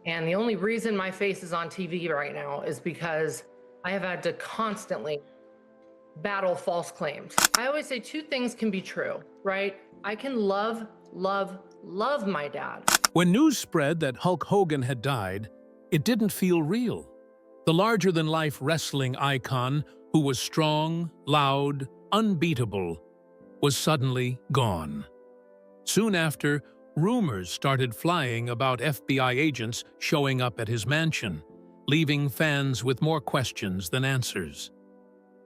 And the only reason my face is on TV right now is because I have had to constantly battle false claims. I always say two things can be true, right? I can love my dad. When news spread that Hulk Hogan had died, it didn't feel real. The larger-than-life wrestling icon, who was strong, loud, unbeatable, was suddenly gone. Soon after, rumors started flying about FBI agents showing up at his mansion, leaving fans with more questions than answers.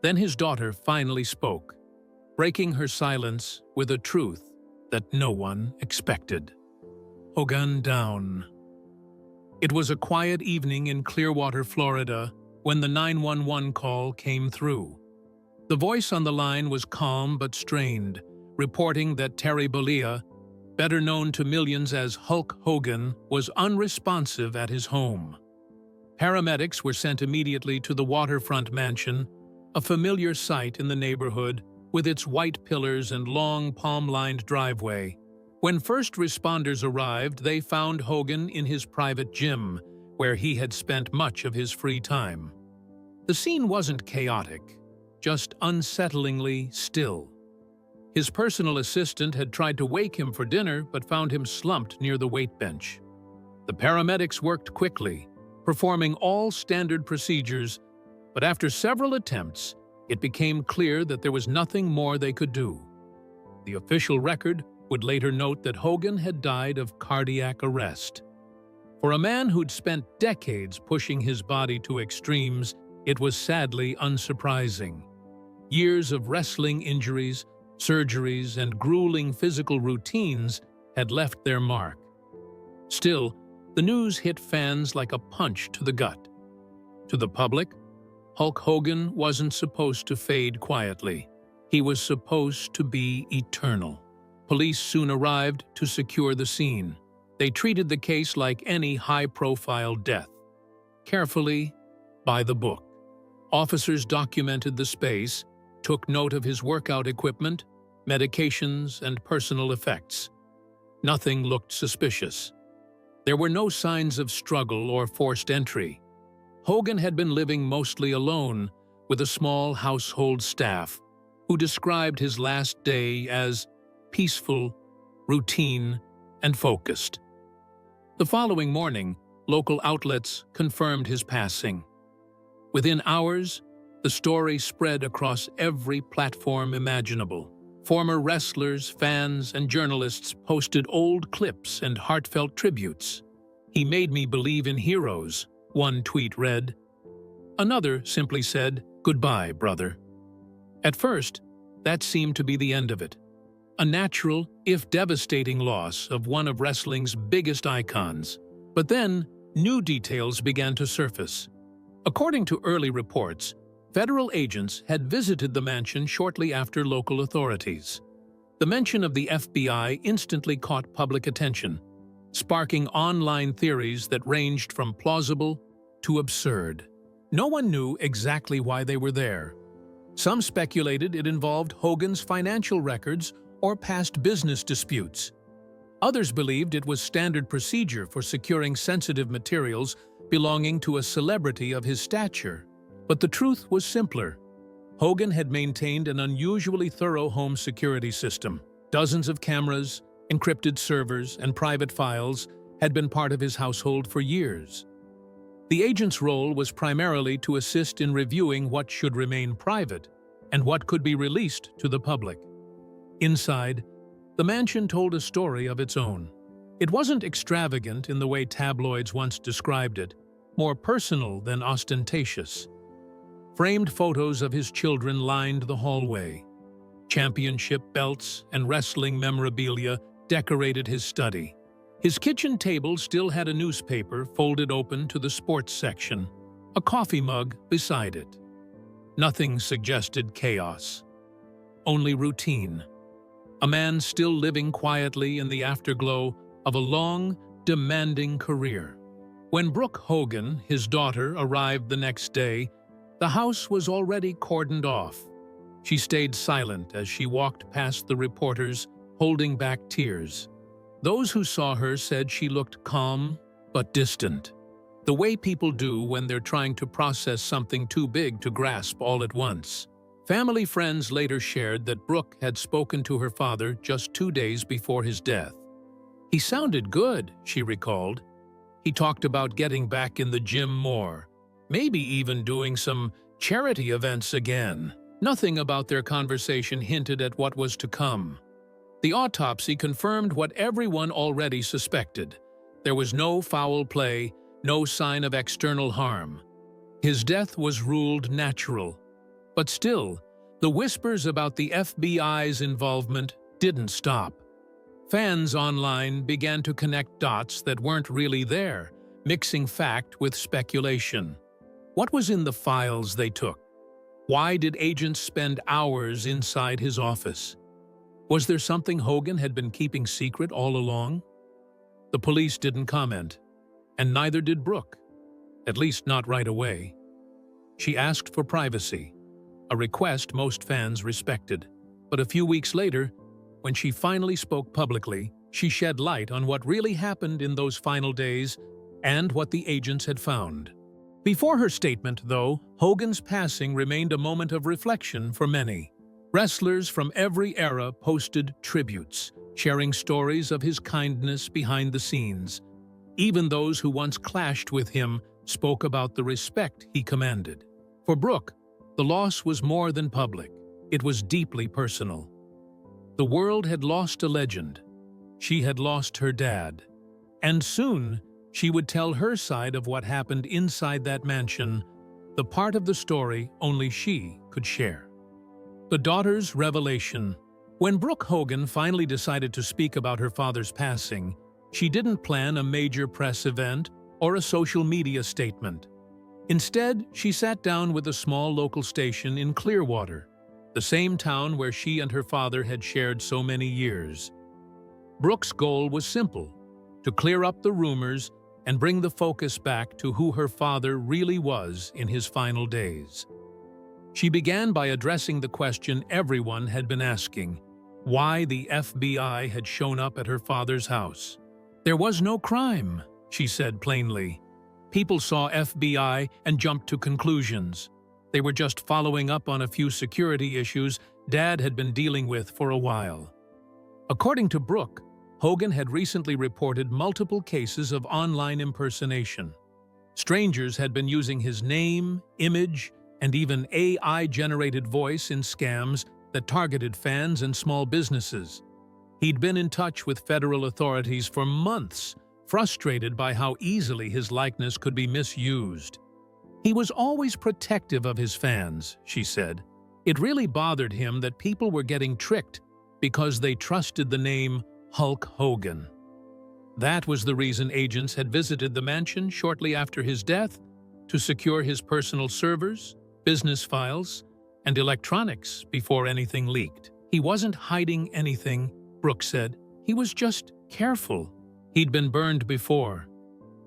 Then his daughter finally spoke, breaking her silence with a truth that no one expected. Hogan down. It was a quiet evening in Clearwater, Florida, when the 911 call came through. The voice on the line was calm but strained, reporting that Terry Bollea, better known to millions as Hulk Hogan, was unresponsive at his home. Paramedics were sent immediately to the waterfront mansion, a familiar sight in the neighborhood with its white pillars and long palm-lined driveway. When first responders arrived, they found Hogan in his private gym, where he had spent much of his free time. The scene wasn't chaotic, just unsettlingly still. His personal assistant had tried to wake him for dinner but found him slumped near the weight bench. The paramedics worked quickly, performing all standard procedures, but after several attempts, it became clear that there was nothing more they could do. The official record would later note that Hogan had died of cardiac arrest. For a man who'd spent decades pushing his body to extremes, it was sadly unsurprising. Years of wrestling injuries, surgeries, and grueling physical routines had left their mark. Still, the news hit fans like a punch to the gut. To the public, Hulk Hogan wasn't supposed to fade quietly. He was supposed to be eternal. Police soon arrived to secure the scene. They treated the case like any high-profile death. Carefully, by the book. Officers documented the space, took note of his workout equipment, medications, and personal effects. Nothing looked suspicious. There were no signs of struggle or forced entry. Hogan had been living mostly alone, with a small household staff, who described his last day as peaceful, routine, and focused. The following morning, local outlets confirmed his passing. Within hours, the story spread across every platform imaginable. Former wrestlers, fans, and journalists posted old clips and heartfelt tributes. "He made me believe in heroes," one tweet read. Another simply said, "Goodbye, brother." At first, that seemed to be the end of it. A natural, if devastating, loss of one of wrestling's biggest icons. But then, new details began to surface. According to early reports, federal agents had visited the mansion shortly after local authorities. The mention of the FBI instantly caught public attention, sparking online theories that ranged from plausible to absurd. No one knew exactly why they were there. Some speculated it involved Hogan's financial records or past business disputes. Others believed it was standard procedure for securing sensitive materials belonging to a celebrity of his stature. But the truth was simpler. Hogan had maintained an unusually thorough home security system. Dozens of cameras, encrypted servers, and private files had been part of his household for years. The agent's role was primarily to assist in reviewing what should remain private and what could be released to the public. Inside, the mansion told a story of its own. It wasn't extravagant in the way tabloids once described it, more personal than ostentatious. Framed photos of his children lined the hallway. Championship belts and wrestling memorabilia decorated his study. His kitchen table still had a newspaper folded open to the sports section, a coffee mug beside it. Nothing suggested chaos, only routine. A man still living quietly in the afterglow of a long, demanding career. When Brooke Hogan, his daughter, arrived the next day, the house was already cordoned off. She stayed silent as she walked past the reporters, holding back tears. Those who saw her said she looked calm, but distant. The way people do when they're trying to process something too big to grasp all at once. Family friends later shared that Brooke had spoken to her father just 2 days before his death. "He sounded good," she recalled. "He talked about getting back in the gym more, maybe even doing some charity events again." Nothing about their conversation hinted at what was to come. The autopsy confirmed what everyone already suspected. There was no foul play, no sign of external harm. His death was ruled natural. But still, the whispers about the FBI's involvement didn't stop. Fans online began to connect dots that weren't really there, mixing fact with speculation. What was in the files they took? Why did agents spend hours inside his office? Was there something Hogan had been keeping secret all along? The police didn't comment, and neither did Brooke, at least not right away. She asked for privacy, a request most fans respected. But a few weeks later, when she finally spoke publicly, she shed light on what really happened in those final days and what the agents had found. Before her statement, though, Hogan's passing remained a moment of reflection for many. Wrestlers from every era posted tributes, sharing stories of his kindness behind the scenes. Even those who once clashed with him spoke about the respect he commanded. For Brooke, the loss was more than public. It was deeply personal. The world had lost a legend. She had lost her dad. And soon, she would tell her side of what happened inside that mansion, the part of the story only she could share. The daughter's revelation. When Brooke Hogan finally decided to speak about her father's passing, she didn't plan a major press event or a social media statement. Instead, she sat down with a small local station in Clearwater, the same town where she and her father had shared so many years. Brooke's goal was simple: to clear up the rumors and bring the focus back to who her father really was in his final days. She began by addressing the question everyone had been asking: why the FBI had shown up at her father's house. "There was no crime," she said plainly. "People saw FBI and jumped to conclusions. They were just following up on a few security issues Dad had been dealing with for a while." According to Brooke, Hogan had recently reported multiple cases of online impersonation. Strangers had been using his name, image, and even AI-generated voice in scams that targeted fans and small businesses. He'd been in touch with federal authorities for months, frustrated by how easily his likeness could be misused. He was always protective of his fans, she said. It really bothered him that people were getting tricked because they trusted the name Hulk Hogan. That was the reason agents had visited the mansion shortly after his death to secure his personal servers, business files, and electronics before anything leaked. He wasn't hiding anything, Brooke said. He was just careful. He'd been burned before,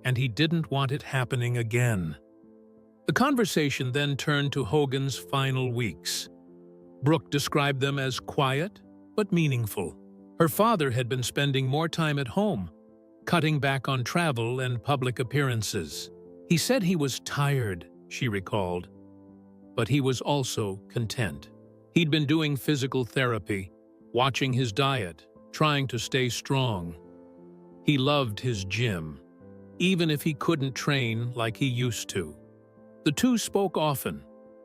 and he didn't want it happening again. The conversation then turned to Hogan's final weeks. Brooke described them as quiet but meaningful. Her father had been spending more time at home, cutting back on travel and public appearances. He said he was tired, she recalled, but he was also content. He'd been doing physical therapy, watching his diet, trying to stay strong. He loved his gym, even if he couldn't train like he used to. The two spoke often,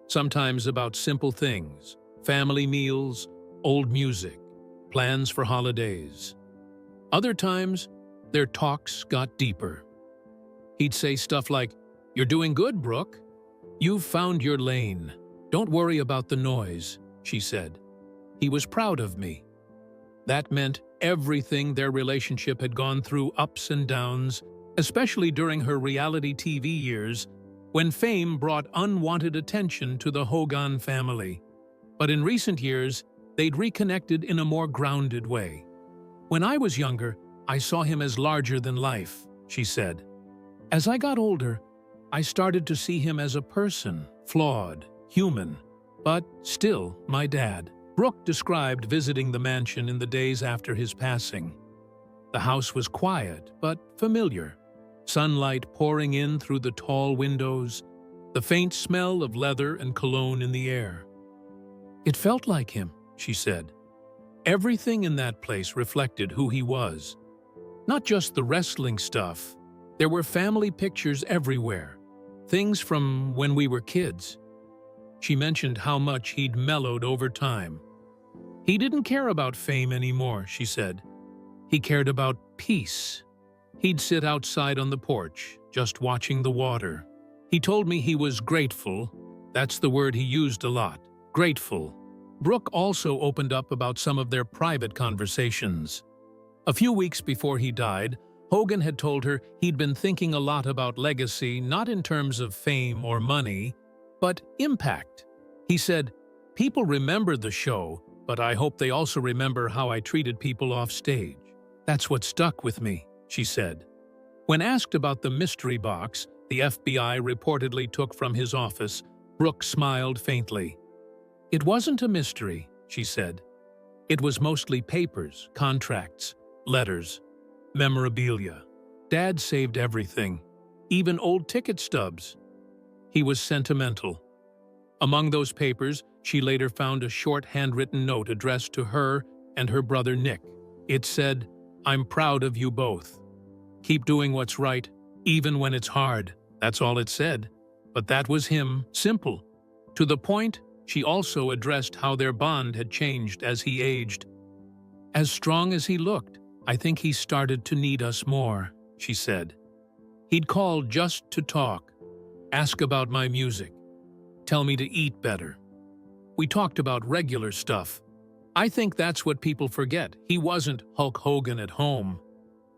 sometimes about simple things, family meals, old music, plans for holidays. Other times, their talks got deeper. He'd say stuff like, "You're doing good, Brooke. You've found your lane. Don't worry about the noise," she said. He was proud of me. That meant everything their relationship had gone through, ups and downs, especially during her reality TV years, when fame brought unwanted attention to the Hogan family. But in recent years, they'd reconnected in a more grounded way. "When I was younger, I saw him as larger than life," she said. "As I got older, I started to see him as a person, flawed, human, but still my dad." Brooke described visiting the mansion in the days after his passing. The house was quiet but familiar. sunlight pouring in through the tall windows, the faint smell of leather and cologne in the air. "It felt like him," she said. Everything in that place reflected who he was. Not just the wrestling stuff. There were family pictures everywhere, things from when we were kids. She mentioned how much he'd mellowed over time. He didn't care about fame anymore, she said. He cared about peace. He'd sit outside on the porch, just watching the water. He told me he was grateful. That's the word he used a lot. Grateful. Brooke also opened up about some of their private conversations. A few weeks before he died, Hogan had told her he'd been thinking a lot about legacy, not in terms of fame or money, but impact. He said, "People remember the show, but I hope they also remember how I treated people off stage. That's what stuck with me," she said. When asked about the mystery box the FBI reportedly took from his office, Brooke smiled faintly. "It wasn't a mystery," she said. "It was mostly papers, contracts, letters, memorabilia. Dad saved everything, even old ticket stubs. He was sentimental." Among those papers, she later found a short handwritten note addressed to her and her brother Nick. It said, "I'm proud of you both. Keep doing what's right, even when it's hard." That's all it said. But that was him, simple. To the point, she also addressed how their bond had changed as he aged. "As strong as he looked, I think he started to need us more," she said. "He'd call just to talk, ask about my music, tell me to eat better. We talked about regular stuff. I think that's what people forget. He wasn't Hulk Hogan at home.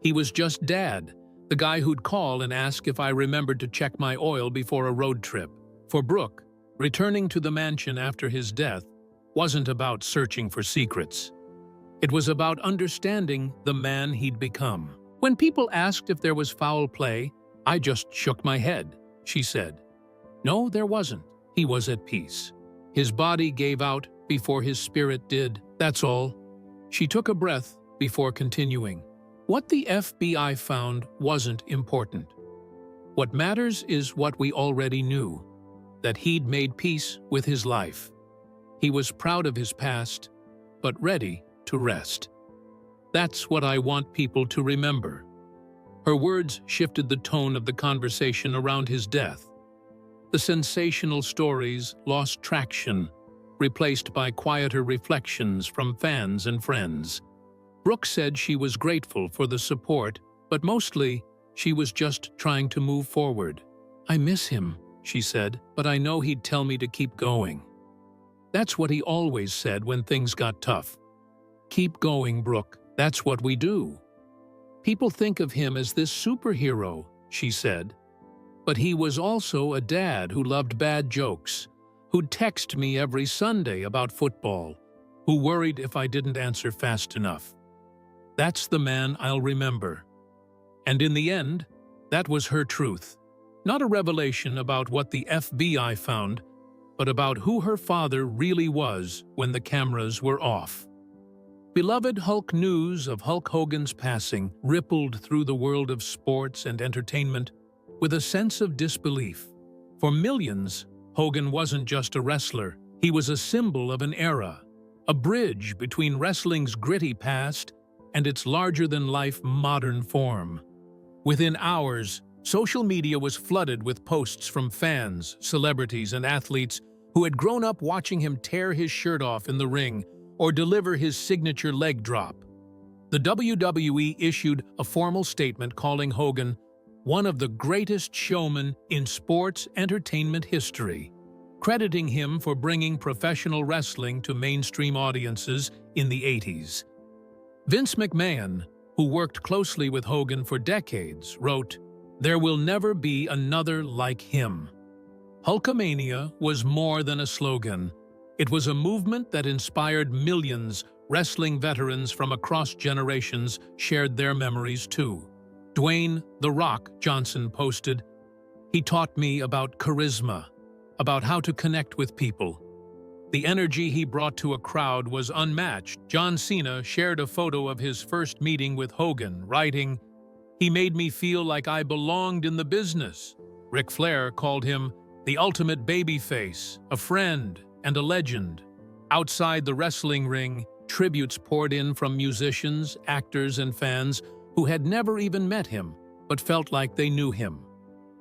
He was just Dad, the guy who'd call and ask if I remembered to check my oil before a road trip." For Brooke, returning to the mansion after his death wasn't about searching for secrets. It was about understanding the man he'd become. "When people asked if there was foul play, I just shook my head," she said. "No, there wasn't. He was at peace. His body gave out before his spirit did. That's all." She took a breath before continuing. "What the FBI found wasn't important. What matters is what we already knew, that he'd made peace with his life. He was proud of his past, but ready to rest. That's what I want people to remember." Her words shifted the tone of the conversation around his death. The sensational stories lost traction, replaced by quieter reflections from fans and friends. Brooke said she was grateful for the support, but mostly she was just trying to move forward. "I miss him," she said, "but I know he'd tell me to keep going." That's what he always said when things got tough. "Keep going, Brooke. That's what we do." "People think of him as this superhero," she said. "But he was also a dad who loved bad jokes, who'd text me every Sunday about football, who worried if I didn't answer fast enough. That's the man I'll remember." And in the end, that was her truth. Not a revelation about what the FBI found, but about who her father really was when the cameras were off. Beloved Hulk, news of Hulk Hogan's passing rippled through the world of sports and entertainment with a sense of disbelief. For millions, Hogan wasn't just a wrestler. He was a symbol of an era, a bridge between wrestling's gritty past and its larger-than-life modern form. Within hours, social media was flooded with posts from fans, celebrities, and athletes who had grown up watching him tear his shirt off in the ring or deliver his signature leg drop. The WWE issued a formal statement calling Hogan one of the greatest showmen in sports entertainment history, crediting him for bringing professional wrestling to mainstream audiences in the 80s. Vince McMahon, who worked closely with Hogan for decades, wrote, "There will never be another like him." Hulkamania was more than a slogan. It was a movement that inspired millions. Wrestling veterans from across generations shared their memories too. Dwayne "The Rock" Johnson posted, "He taught me about charisma, about how to connect with people. The energy he brought to a crowd was unmatched." John Cena shared a photo of his first meeting with Hogan, writing, He made me feel like I belonged in the business. Ric Flair called him the ultimate babyface, a friend, and a legend. Outside the wrestling ring, tributes poured in from musicians, actors, and fans who had never even met him, but felt like they knew him.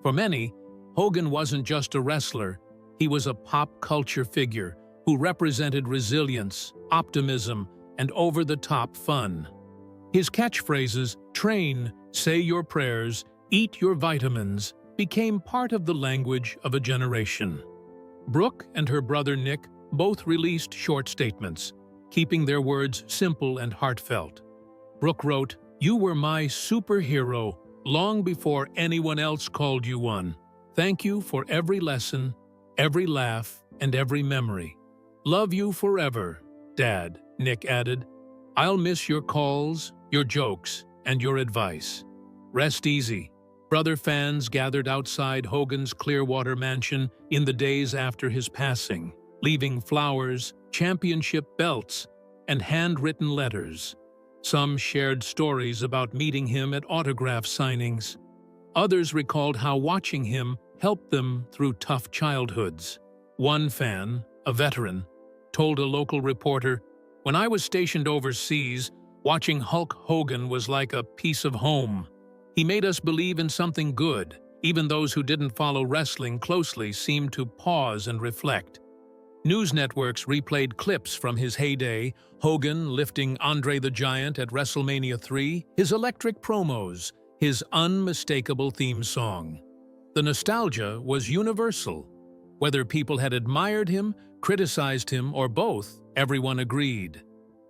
For many, Hogan wasn't just a wrestler, he was a pop culture figure who represented resilience, optimism, and over-the-top fun. His catchphrases, train, say your prayers, eat your vitamins, became part of the language of a generation. Brooke and her brother Nick both released short statements, keeping their words simple and heartfelt. Brooke wrote, "You were my superhero long before anyone else called you one. Thank you for every lesson, every laugh, and every memory. Love you forever, Dad," Nick added. "I'll miss your calls, your jokes, and your advice. Rest easy." Brother fans gathered outside Hogan's Clearwater mansion in the days after his passing, leaving flowers, championship belts, and handwritten letters. Some shared stories about meeting him at autograph signings. Others recalled how watching him helped them through tough childhoods. One fan, a veteran, told a local reporter, "When I was stationed overseas, watching Hulk Hogan was like a piece of home. He made us believe in something good. Even those who didn't follow wrestling closely seemed to pause and reflect." News networks replayed clips from his heyday, Hogan lifting Andre the Giant at WrestleMania 3, his electric promos, his unmistakable theme song. The nostalgia was universal. Whether people had admired him, criticized him, or both, everyone agreed.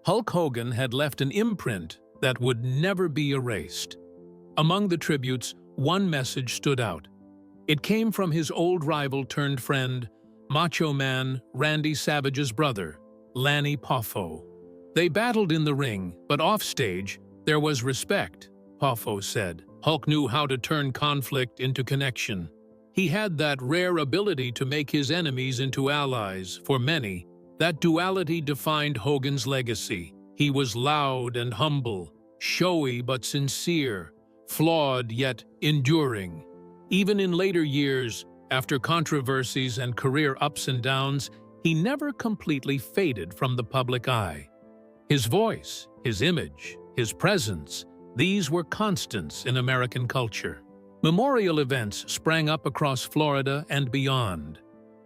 Hulk Hogan had left an imprint that would never be erased. Among the tributes, one message stood out. It came from his old rival turned friend, Macho Man Randy Savage's brother, Lanny Poffo. They battled in the ring, but offstage, there was respect, Poffo said. Hulk knew how to turn conflict into connection. He had that rare ability to make his enemies into allies. For many, that duality defined Hogan's legacy. He was loud and humble, showy but sincere, flawed yet enduring. Even in later years, after controversies and career ups and downs, he never completely faded from the public eye. His voice, his image, his presence, these were constants in American culture. Memorial events sprang up across Florida and beyond.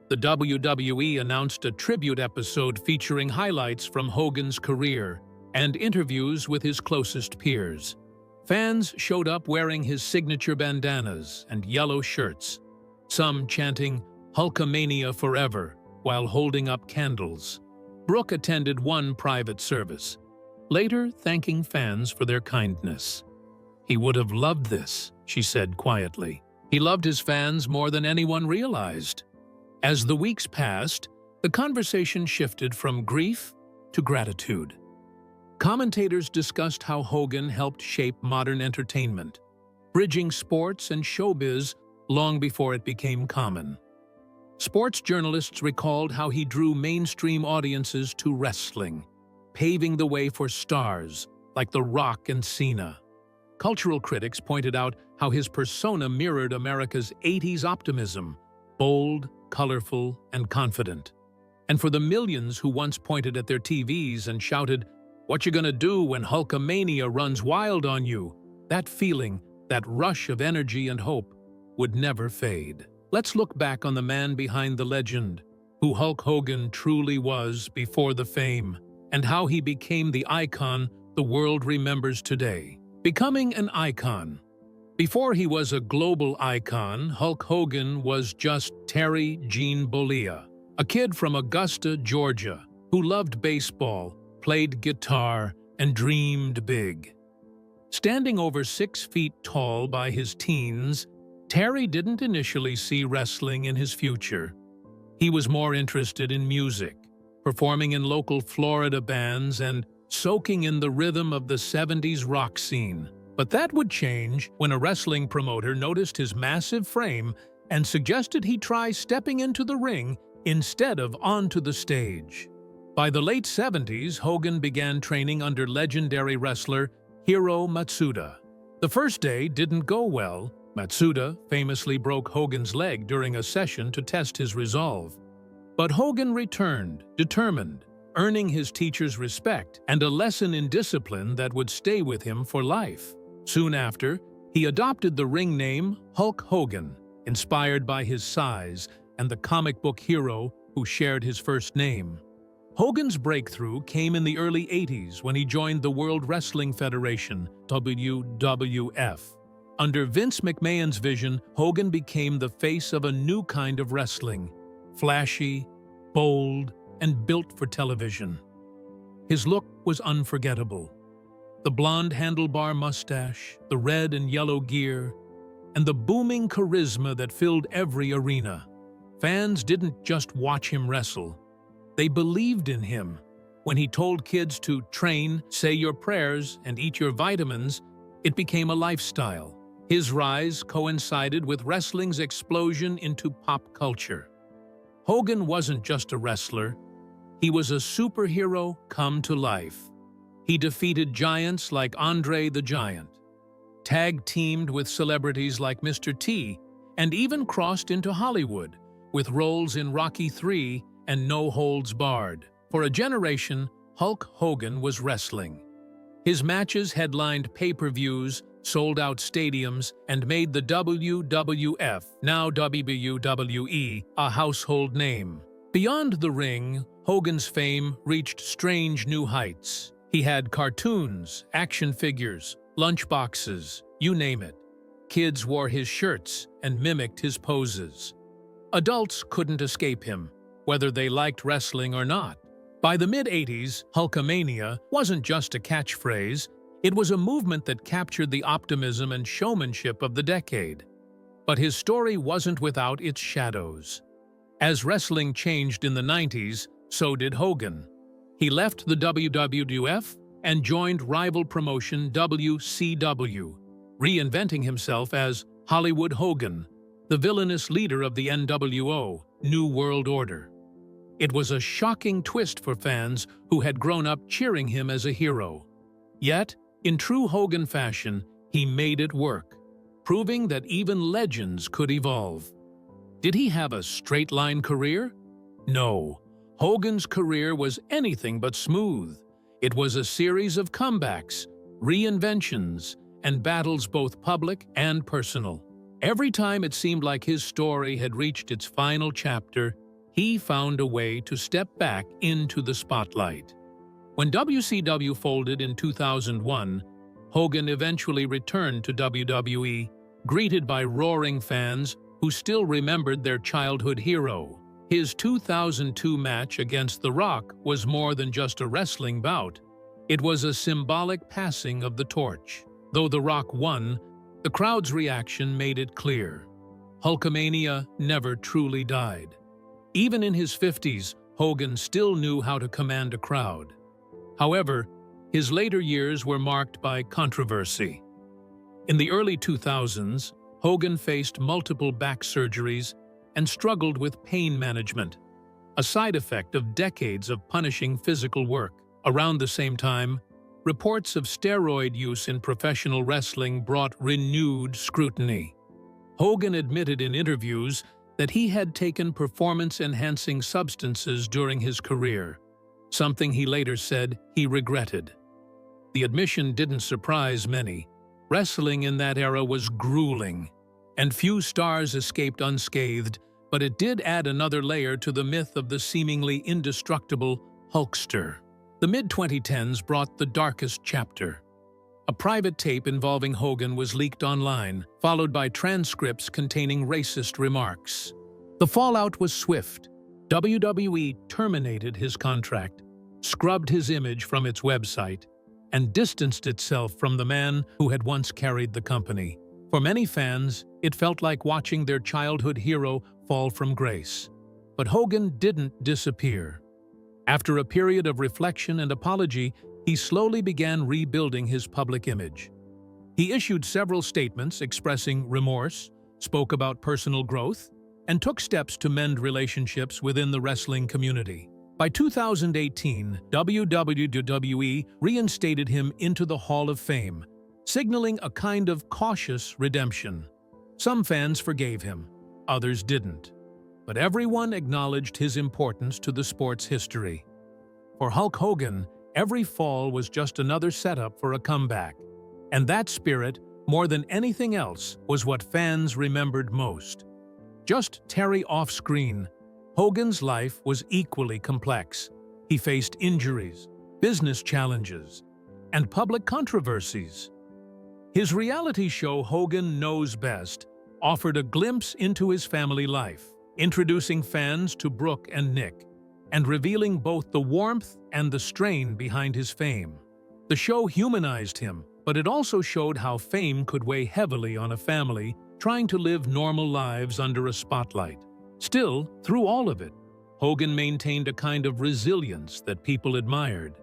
The WWE announced a tribute episode featuring highlights from Hogan's career and interviews with his closest peers. Fans showed up wearing his signature bandanas and yellow shirts, some chanting "Hulkamania forever" while holding up candles. Brooke attended one private service, later thanking fans for their kindness. "He would have loved this," she said quietly. He loved his fans more than anyone realized. As the weeks passed, the conversation shifted from grief to gratitude. Commentators discussed how Hogan helped shape modern entertainment, bridging sports and showbiz long before it became common. Sports journalists recalled how he drew mainstream audiences to wrestling, paving the way for stars like The Rock and Cena. Cultural critics pointed out how his persona mirrored America's 80s optimism, bold, colorful, and confident. And for the millions who once pointed at their TVs and shouted, "What you gonna do when Hulkamania runs wild on you?" that feeling, that rush of energy and hope, would never fade. Let's look back on the man behind the legend, who Hulk Hogan truly was before the fame, and how he became the icon the world remembers today. Becoming an icon. Before he was a global icon, Hulk Hogan was just Terry Gene Bollea, a kid from Augusta, Georgia, who loved baseball, played guitar, and dreamed big. Standing over 6 feet tall by his teens, Terry didn't initially see wrestling in his future. He was more interested in music, performing in local Florida bands and soaking in the rhythm of the 70s rock scene. But that would change when a wrestling promoter noticed his massive frame and suggested he try stepping into the ring instead of onto the stage. By the late 70s, Hogan began training under legendary wrestler Hiro Matsuda. The first day didn't go well. Matsuda famously broke Hogan's leg during a session to test his resolve. But Hogan returned, determined, earning his teacher's respect and a lesson in discipline that would stay with him for life. Soon after, he adopted the ring name Hulk Hogan, inspired by his size and the comic book hero who shared his first name. Hogan's breakthrough came in the early 80s when he joined the World Wrestling Federation, WWF. Under Vince McMahon's vision, Hogan became the face of a new kind of wrestling, flashy, bold, and built for television. His look was unforgettable. The blonde handlebar mustache, the red and yellow gear, and the booming charisma that filled every arena. Fans didn't just watch him wrestle. They believed in him. When he told kids to train, say your prayers, and eat your vitamins, it became a lifestyle. His rise coincided with wrestling's explosion into pop culture. Hogan wasn't just a wrestler. He was a superhero come to life. He defeated giants like Andre the Giant, tag-teamed with celebrities like Mr. T, and even crossed into Hollywood with roles in Rocky III and No Holds Barred. For a generation, Hulk Hogan was wrestling. His matches headlined pay-per-views, sold out stadiums, and made the WWF, now WWE, a household name. Beyond the ring, Hogan's fame reached strange new heights. He had cartoons, action figures, lunchboxes, you name it. Kids wore his shirts and mimicked his poses. Adults couldn't escape him, whether they liked wrestling or not. By the mid-80s, Hulkamania wasn't just a catchphrase, it was a movement that captured the optimism and showmanship of the decade. But his story wasn't without its shadows. As wrestling changed in the 90s, so did Hogan. He left the WWF and joined rival promotion WCW, reinventing himself as Hollywood Hogan, the villainous leader of the NWO, New World Order. It was a shocking twist for fans who had grown up cheering him as a hero. Yet, in true Hogan fashion, he made it work, proving that even legends could evolve. Did he have a straight-line career? No. Hogan's career was anything but smooth. It was a series of comebacks, reinventions, and battles both public and personal. Every time it seemed like his story had reached its final chapter, he found a way to step back into the spotlight. When WCW folded in 2001, Hogan eventually returned to WWE, greeted by roaring fans who still remembered their childhood hero. His 2002 match against The Rock was more than just a wrestling bout. It was a symbolic passing of the torch. Though The Rock won, the crowd's reaction made it clear. Hulkamania never truly died. Even in his 50s, Hogan still knew how to command a crowd. However, his later years were marked by controversy. In the early 2000s, Hogan faced multiple back surgeries and struggled with pain management, a side effect of decades of punishing physical work. Around the same time, reports of steroid use in professional wrestling brought renewed scrutiny. Hogan admitted in interviews that he had taken performance-enhancing substances during his career, something he later said he regretted. The admission didn't surprise many. Wrestling in that era was grueling, and few stars escaped unscathed, but it did add another layer to the myth of the seemingly indestructible Hulkster. The mid-2010s brought the darkest chapter. A private tape involving Hogan was leaked online, followed by transcripts containing racist remarks. The fallout was swift. WWE terminated his contract, scrubbed his image from its website, and distanced itself from the man who had once carried the company. For many fans, it felt like watching their childhood hero fall from grace. But Hogan didn't disappear. After a period of reflection and apology, he slowly began rebuilding his public image. He issued several statements expressing remorse, spoke about personal growth, and took steps to mend relationships within the wrestling community. By 2018, WWE reinstated him into the Hall of Fame, signaling a kind of cautious redemption. Some fans forgave him, others didn't. But everyone acknowledged his importance to the sport's history. For Hulk Hogan, every fall was just another setup for a comeback. And that spirit, more than anything else, was what fans remembered most. Just Terry off-screen, Hogan's life was equally complex. He faced injuries, business challenges, and public controversies. His reality show, Hogan Knows Best, offered a glimpse into his family life, introducing fans to Brooke and Nick, and revealing both the warmth and the strain behind his fame. The show humanized him, but it also showed how fame could weigh heavily on a family trying to live normal lives under a spotlight. Still, through all of it, Hogan maintained a kind of resilience that people admired.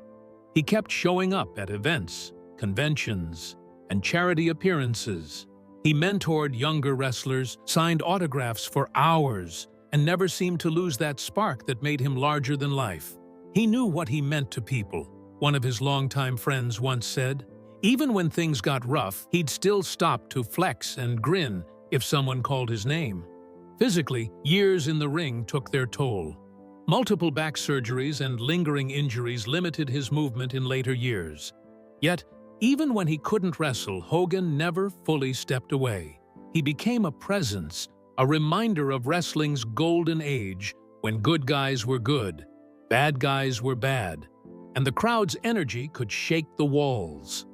He kept showing up at events, conventions, and charity appearances. He mentored younger wrestlers, signed autographs for hours, and never seemed to lose that spark that made him larger than life. He knew what he meant to people. One of his longtime friends once said, even when things got rough, he'd still stop to flex and grin if someone called his name. Physically, years in the ring took their toll. Multiple back surgeries and lingering injuries limited his movement in later years. Yet, even when he couldn't wrestle, Hogan never fully stepped away. He became a presence, a reminder of wrestling's golden age, when good guys were good, bad guys were bad, and the crowd's energy could shake the walls.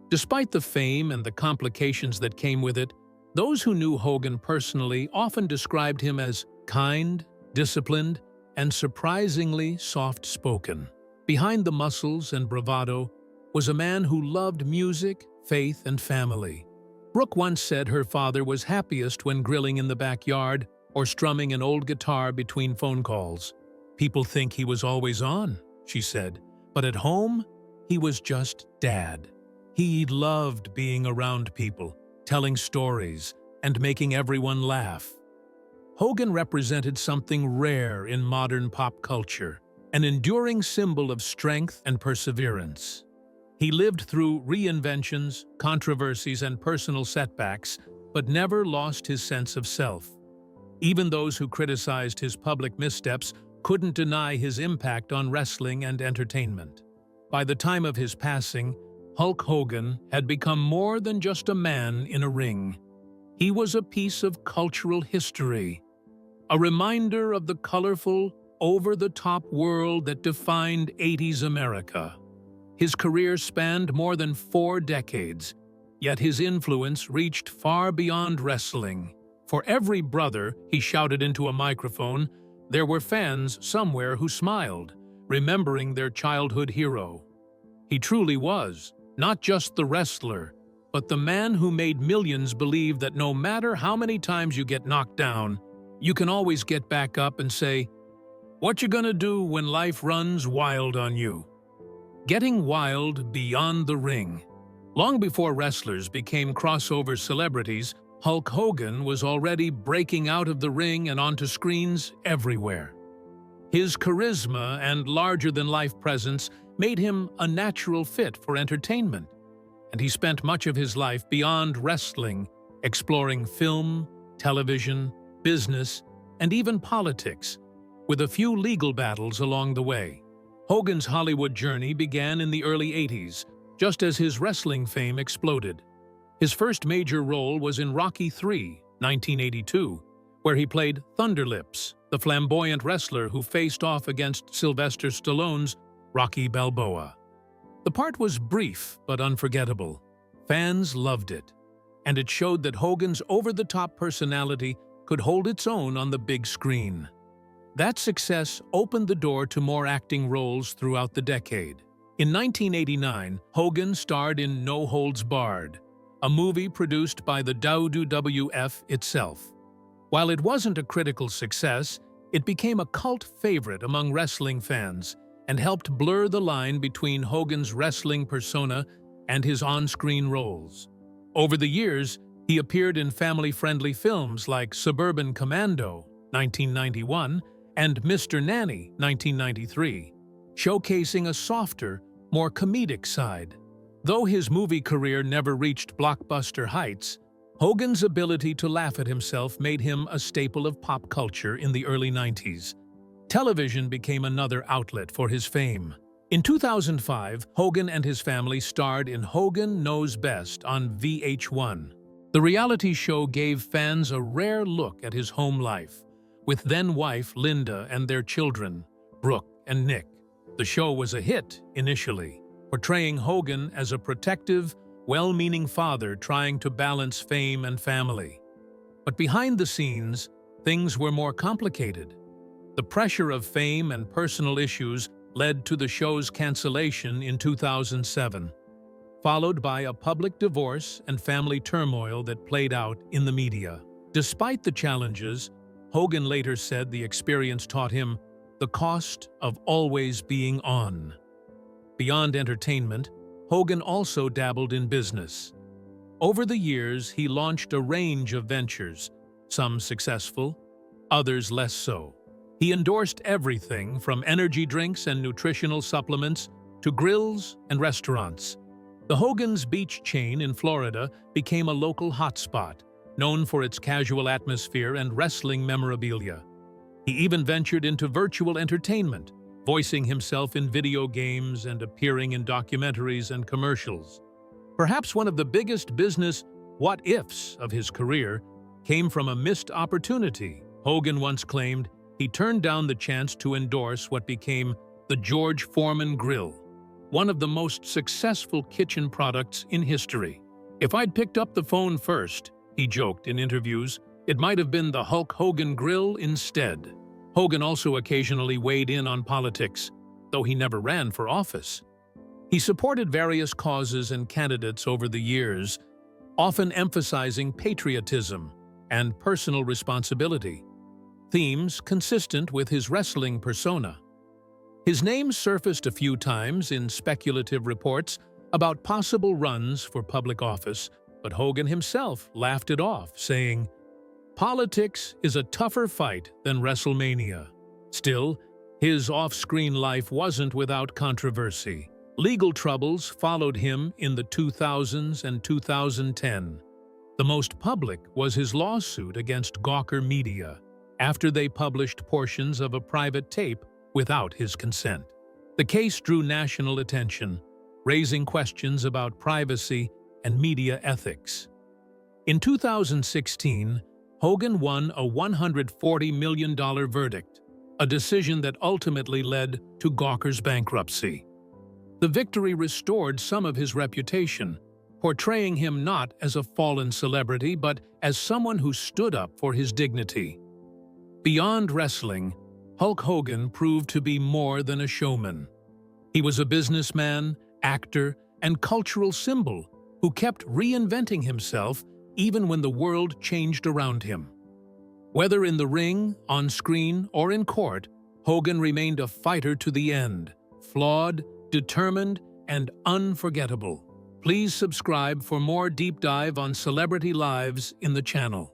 Despite the fame and the complications that came with it, those who knew Hogan personally often described him as kind, disciplined, and surprisingly soft-spoken. Behind the muscles and bravado was a man who loved music, faith, and family. Brooke once said her father was happiest when grilling in the backyard or strumming an old guitar between phone calls. People think he was always on, she said, but at home, he was just Dad. He loved being around people, telling stories, and making everyone laugh. Hogan represented something rare in modern pop culture, an enduring symbol of strength and perseverance. He lived through reinventions, controversies, and personal setbacks, but never lost his sense of self. Even those who criticized his public missteps couldn't deny his impact on wrestling and entertainment. By the time of his passing, Hulk Hogan had become more than just a man in a ring. He was a piece of cultural history, a reminder of the colorful, over-the-top world that defined 80s America. His career spanned more than 4 decades, yet his influence reached far beyond wrestling. For every brother he shouted into a microphone, there were fans somewhere who smiled, remembering their childhood hero. He truly was not just the wrestler, but the man who made millions believe that no matter how many times you get knocked down, you can always get back up and say, "What you gonna do when life runs wild on you?" Getting wild beyond the ring. Long before wrestlers became crossover celebrities, Hulk Hogan was already breaking out of the ring and onto screens everywhere. His charisma and larger-than-life presence made him a natural fit for entertainment, and he spent much of his life beyond wrestling, exploring film, television, business, and even politics, with a few legal battles along the way. Hogan's Hollywood journey began in the early 80s, just as his wrestling fame exploded. His first major role was in Rocky III, 1982, where he played Thunderlips, the flamboyant wrestler who faced off against Sylvester Stallone's Rocky Balboa. The part was brief but unforgettable. Fans loved it, and it showed that Hogan's over-the-top personality could hold its own on the big screen. That success opened the door to more acting roles throughout the decade. In 1989, Hogan starred in No Holds Barred, a movie produced by the WWF itself. While it wasn't a critical success, it became a cult favorite among wrestling fans and helped blur the line between Hogan's wrestling persona and his on-screen roles. Over the years, he appeared in family-friendly films like Suburban Commando, 1991, and Mr. Nanny, 1993, showcasing a softer, more comedic side. Though his movie career never reached blockbuster heights, Hogan's ability to laugh at himself made him a staple of pop culture in the early 90s. Television became another outlet for his fame. In 2005, Hogan and his family starred in Hogan Knows Best on VH1. The reality show gave fans a rare look at his home life, with then-wife Linda and their children, Brooke and Nick. The show was a hit initially, portraying Hogan as a protective, well-meaning father trying to balance fame and family. But behind the scenes, things were more complicated. The pressure of fame and personal issues led to the show's cancellation in 2007, followed by a public divorce and family turmoil that played out in the media. Despite the challenges, Hogan later said the experience taught him the cost of always being on. Beyond entertainment, Hogan also dabbled in business. Over the years, he launched a range of ventures, some successful, others less so. He endorsed everything from energy drinks and nutritional supplements to grills and restaurants. The Hogan's Beach chain in Florida became a local hotspot, known for its casual atmosphere and wrestling memorabilia. He even ventured into virtual entertainment, voicing himself in video games and appearing in documentaries and commercials. Perhaps one of the biggest business what-ifs of his career came from a missed opportunity. Hogan once claimed he turned down the chance to endorse what became the George Foreman Grill, one of the most successful kitchen products in history. "If I'd picked up the phone first," he joked in interviews, "it might have been the Hulk Hogan Grill instead." Hogan also occasionally weighed in on politics, though he never ran for office. He supported various causes and candidates over the years, often emphasizing patriotism and personal responsibility, themes consistent with his wrestling persona. His name surfaced a few times in speculative reports about possible runs for public office, but Hogan himself laughed it off, saying, "Politics is a tougher fight than WrestleMania." Still, his off-screen life wasn't without controversy. Legal troubles followed him in the 2000s and 2010. The most public was his lawsuit against Gawker Media, after they published portions of a private tape without his consent. The case drew national attention, raising questions about privacy and media ethics. In 2016, Hogan won a $140 million verdict, a decision that ultimately led to Gawker's bankruptcy. The victory restored some of his reputation, portraying him not as a fallen celebrity but as someone who stood up for his dignity. Beyond wrestling, Hulk Hogan proved to be more than a showman. He was a businessman, actor, and cultural symbol who kept reinventing himself even when the world changed around him. Whether in the ring, on screen, or in court, Hogan remained a fighter to the end, flawed, determined, and unforgettable. Please subscribe for more deep dive on celebrity lives in the channel.